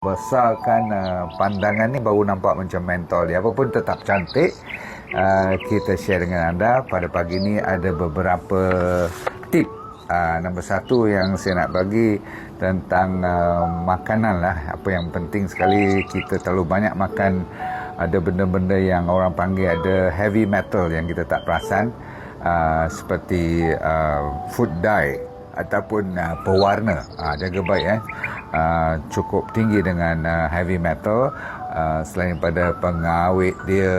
membesarkan pandangan ni baru nampak macam mentol dia. Apa pun tetap cantik. Kita share dengan anda pada pagi ni ada beberapa tip. Nombor satu yang saya nak bagi tentang makanan lah. Apa yang penting sekali, kita terlalu banyak makan ada benda-benda yang orang panggil ada heavy metal yang kita tak perasan, seperti food dye ataupun pewarna. Jaga baik cukup tinggi dengan heavy metal. Selain pada pengawet dia,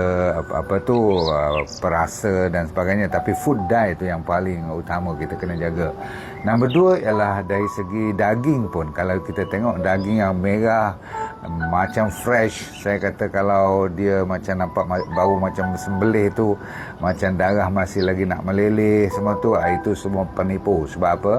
perasa dan sebagainya, tapi food dye itu yang paling utama kita kena jaga. Nombor dua ialah dari segi daging pun. Kalau kita tengok daging yang merah macam fresh, saya kata kalau dia macam nampak baru macam sembelih tu, macam darah masih lagi nak meleleh semua tu, itu semua penipu. Sebab apa?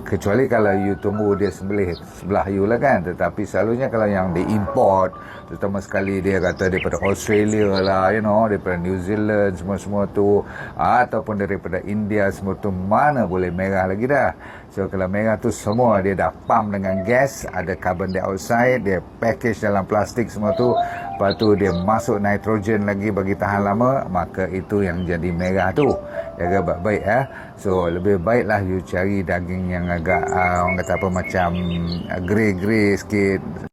Kecuali kalau you tunggu dia sembelih sebelah you lah kan. Tetapi selalunya kalau yang diimport, terutama sekali dia kata daripada Australia lah, daripada New Zealand semua-semua tu, ataupun daripada India semua tu, mana boleh merah lagi dah. So kalau merah tu semua dia dah pump dengan gas, ada carbon dioxide, dia package dalam plastik semua tu, lepas tu dia masuk nitrogen lagi bagi tahan lama, maka itu yang jadi merah tu. Jaga baik-baik So lebih baiklah you cari daging yang agak orang kata apa, macam grey-grey sikit.